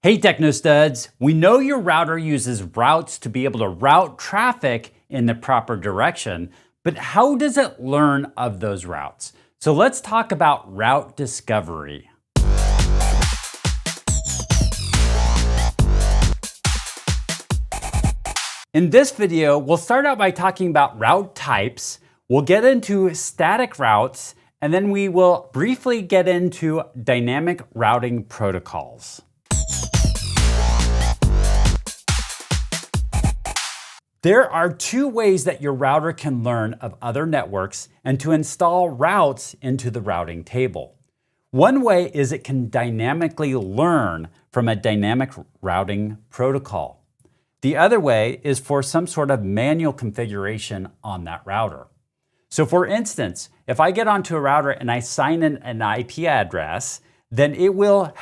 Hey Techno Studs, we know your router uses routes to be able to route traffic in the proper direction, but how does it learn of those routes? So let's talk about route discovery. In this video, we'll start out by talking about route types, we'll get into static routes, and then we will briefly get into dynamic routing protocols. There are two ways that your router can learn of other networks and to install routes into the routing table. One way is it can dynamically learn from a dynamic routing protocol. The other way is for some sort of manual configuration on that router. So for instance, if I get onto a router and I sign in an IP address, then it will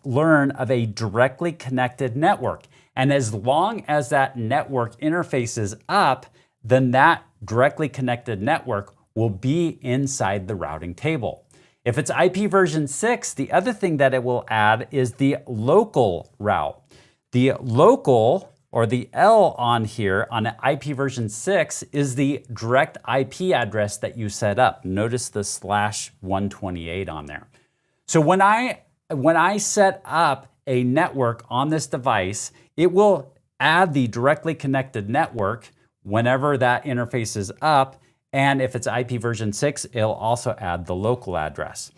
learn of a directly connected network. And as long as that network interfaces up, then that directly connected network will be inside the routing table. If it's IP version 6, the other thing that it will add is the local route. The local, or the L on here on an IP version 6, is the direct IP address that you set up. Notice the /128 on there. So when I set up a network on this device, it will add the directly connected network whenever that interface is up, and if it's IP version 6, it'll also add the local address.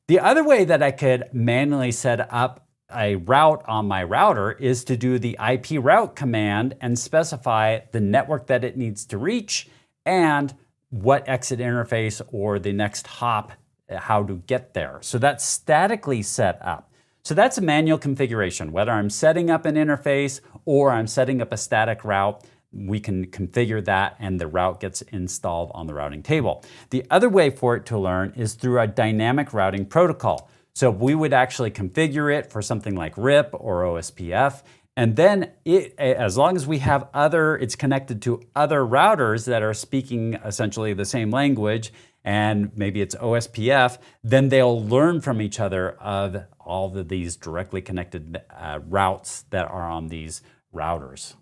The other way that I could manually set up a route on my router is to do the IP route command and specify the network that it needs to reach and what exit interface or the next hop, how to get there. So that's statically set up. So that's a manual configuration. Whether I'm setting up an interface or I'm setting up a static route, we can configure that and the route gets installed on the routing table. The other way for it to learn is through a dynamic routing protocol. So we would actually configure it for something like RIP or OSPF, and then as long as we have it's connected to other routers that are speaking essentially the same language, and maybe it's OSPF, then they'll learn from each other of all of these directly connected routes that are on these routers.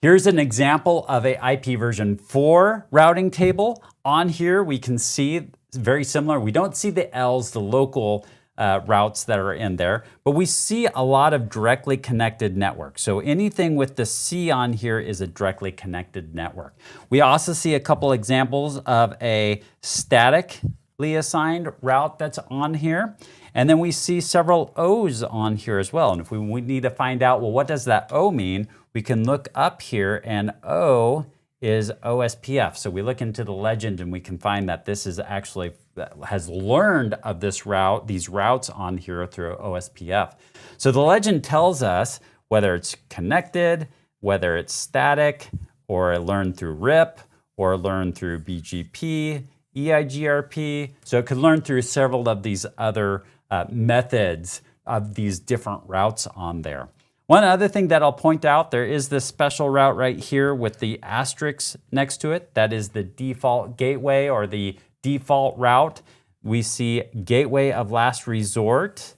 Here's an example of a IP version 4 routing table. On here, we can see very similar. We don't see the L's, the local routes that are in there, but we see a lot of directly connected networks. So anything with the C on here is a directly connected network. We also see a couple examples of a statically assigned route that's on here. And then we see several O's on here as well. And if we need to find out, well, what does that O mean? We can look up here, and O is OSPF. So we look into the legend and we can find that this is actually has learned of these routes on here through OSPF. So the legend tells us whether it's connected, whether it's static, or learned through RIP, or learned through BGP, EIGRP. So it could learn through several of these other methods of these different routes on there. One other thing that I'll point out, there is this special route right here with the asterisk next to it. That is the default gateway or the default route. We see gateway of last resort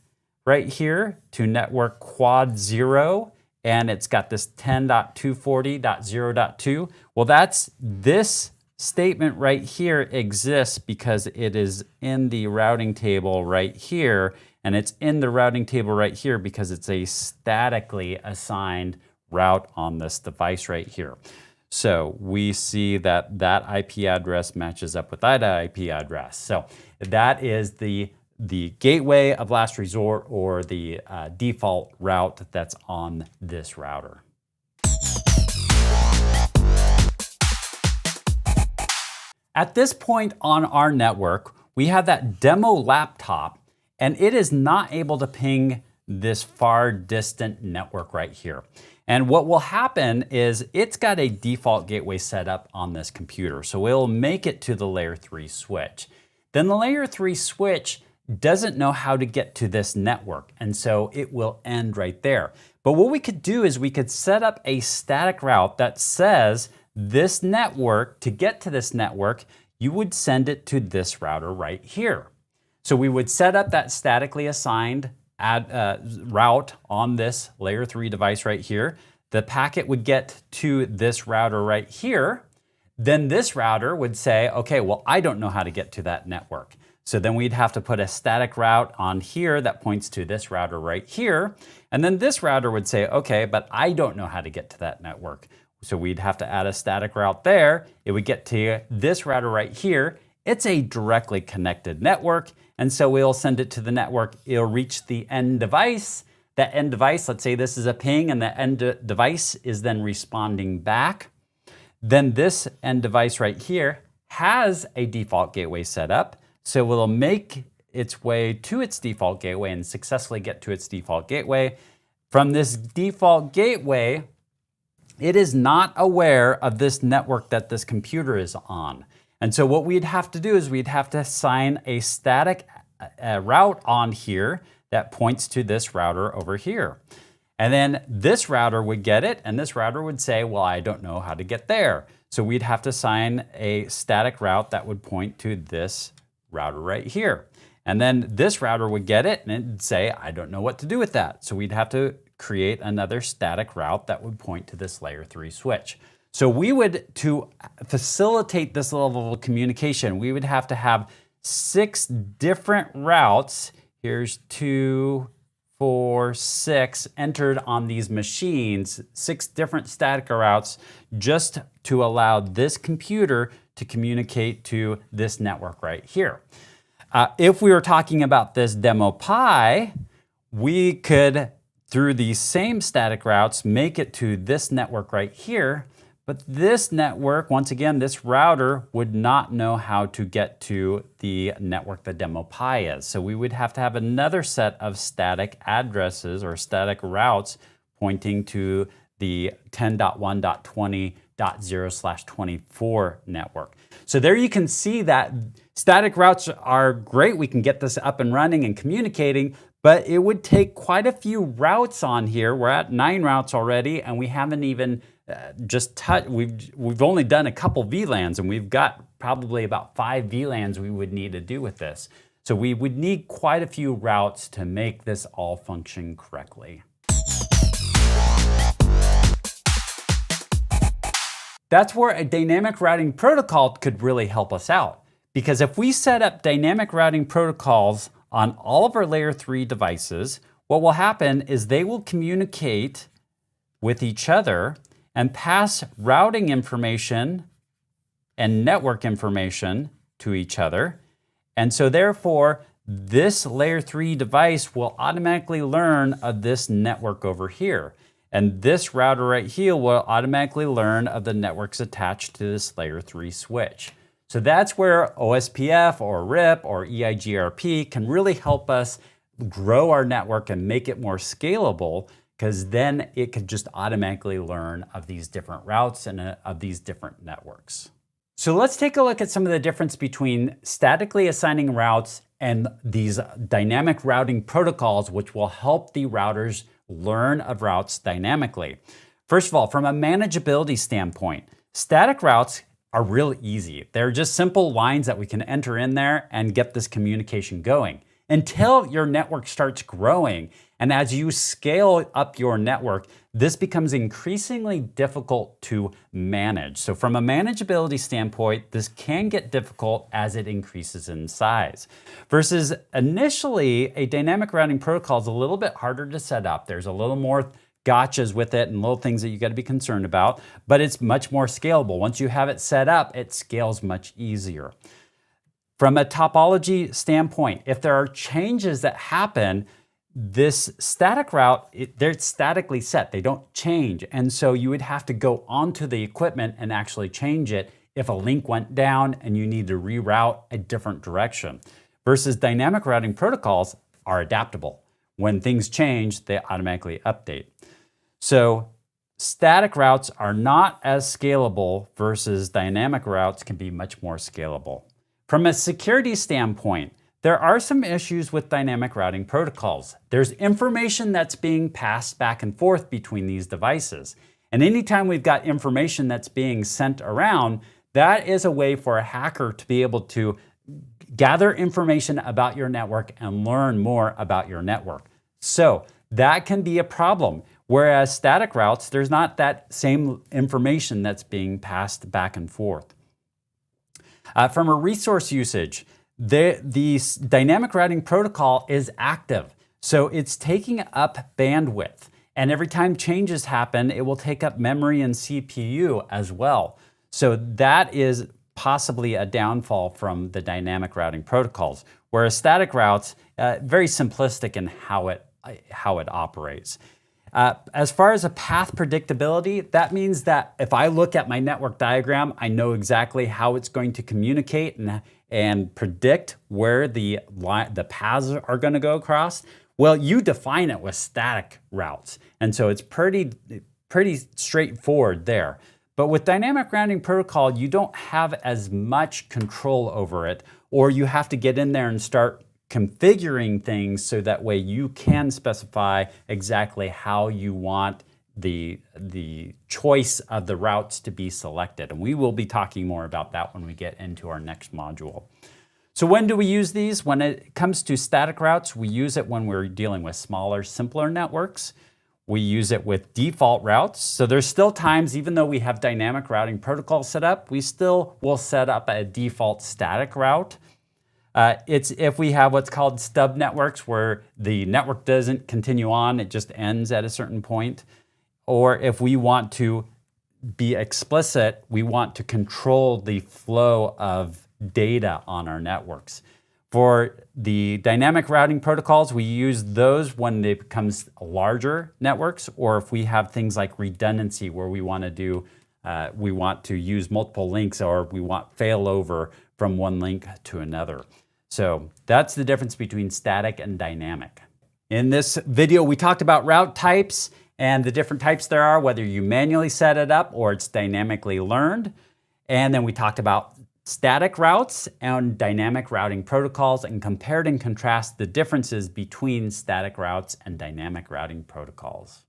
right here to network quad 0, and it's got this 10.240.0.2. Well, this statement right here exists because it is in the routing table right here, and it's in the routing table right here because it's a statically assigned route on this device right here. So we see that that IP address matches up with that IP address. So that is the gateway of last resort, or the default route that's on this router. At this point on our network, we have that demo laptop, and it is not able to ping this far distant network right here. And what will happen is it's got a default gateway set up on this computer. So it'll make it to the layer 3 switch. Then the layer 3 switch doesn't know how to get to this network, and so it will end right there. But what we could do is we could set up a static route that says this network, to get to this network, you would send it to this router right here. So we would set up that statically assigned route on this layer 3 device right here. The packet would get to this router right here. Then this router would say, okay, well, I don't know how to get to that network. So then we'd have to put a static route on here that points to this router right here. And then this router would say, okay, but I don't know how to get to that network. So we'd have to add a static route there. It would get to this router right here. It's a directly connected network. And so we'll send it to the network. It'll reach the end device. That end device, let's say this is a ping and the end device is then responding back. Then this end device right here has a default gateway set up. So it'll make its way to its default gateway and successfully get to its default gateway. From this default gateway, it is not aware of this network that this computer is on. And so what we'd have to do is we'd have to assign a static route on here that points to this router over here. And then this router would get it, and this router would say, well, I don't know how to get there. So we'd have to assign a static route that would point to this router right here. And then this router would get it and it'd say, I don't know what to do with that. So we'd have to create another static route that would point to this layer 3 switch. So we would, to facilitate this level of communication, we would have to have 6 different routes. Here's 2, 4, 6 entered on these machines, 6 different static routes just to allow this computer to communicate to this network right here. If we were talking about this demo Pi, we could, through these same static routes, make it to this network right here. But this network, once again, this router would not know how to get to the network the demo Pi is. So we would have to have another set of static addresses or static routes pointing to the 10.1.20.0/24 network. So there you can see that static routes are great. We can get this up and running and communicating, but it would take quite a few routes on here. We're at 9 routes already, and we haven't even we've only done a couple VLANs, and we've got probably about 5 VLANs we would need to do with this. So we would need quite a few routes to make this all function correctly. That's where a dynamic routing protocol could really help us out. Because if we set up dynamic routing protocols on all of our layer 3 devices, what will happen is they will communicate with each other and pass routing information and network information to each other. And so therefore, this layer 3 device will automatically learn of this network over here. And this router right here will automatically learn of the networks attached to this layer 3 switch. So that's where OSPF or RIP or EIGRP can really help us grow our network and make it more scalable, because then it could just automatically learn of these different routes and of these different networks. So let's take a look at some of the difference between statically assigning routes and these dynamic routing protocols, which will help the routers learn of routes dynamically. First of all, from a manageability standpoint, static routes are really easy. They're just simple lines that we can enter in there and get this communication going. Until your network starts growing, and as you scale up your network, this becomes increasingly difficult to manage. So from a manageability standpoint, this can get difficult as it increases in size. Versus initially, a dynamic routing protocol is a little bit harder to set up. There's a little more gotchas with it and little things that you got to be concerned about, but it's much more scalable. Once you have it set up, it scales much easier. From a topology standpoint, if there are changes that happen, this static route, they're statically set. They don't change. And so you would have to go onto the equipment and actually change it if a link went down and you need to reroute a different direction. Versus dynamic routing protocols are adaptable. When things change, they automatically update. So static routes are not as scalable versus dynamic routes can be much more scalable. From a security standpoint, there are some issues with dynamic routing protocols. There's information that's being passed back and forth between these devices. And anytime we've got information that's being sent around, that is a way for a hacker to be able to gather information about your network and learn more about your network. So that can be a problem. Whereas static routes, there's not that same information that's being passed back and forth. From a resource usage, the dynamic routing protocol is active. So it's taking up bandwidth. And every time changes happen, it will take up memory and CPU as well. So that is possibly a downfall from the dynamic routing protocols, whereas static routes, very simplistic in how it operates. As far as a path predictability, that means that if I look at my network diagram, I know exactly how it's going to communicate and predict where the paths are going to go across. Well, you define it with static routes, and so it's pretty straightforward there. But with dynamic routing protocol, you don't have as much control over it, or you have to get in there and start configuring things so that way you can specify exactly how you want the choice of the routes to be selected. And we will be talking more about that when we get into our next module. So when do we use these? When it comes to static routes, we use it when we're dealing with smaller, simpler networks. We use it with default routes. So there's still times, even though we have dynamic routing protocol set up, we still will set up a default static route. It's if we have what's called stub networks, where the network doesn't continue on, it just ends at a certain point. Or if we want to be explicit, we want to control the flow of data on our networks. For the dynamic routing protocols, we use those when it becomes larger networks, or if we have things like redundancy, where we want to use multiple links, or we want failover from one link to another. So that's the difference between static and dynamic. In this video, we talked about route types and the different types there are, whether you manually set it up or it's dynamically learned. And then we talked about static routes and dynamic routing protocols and compared and contrasted the differences between static routes and dynamic routing protocols.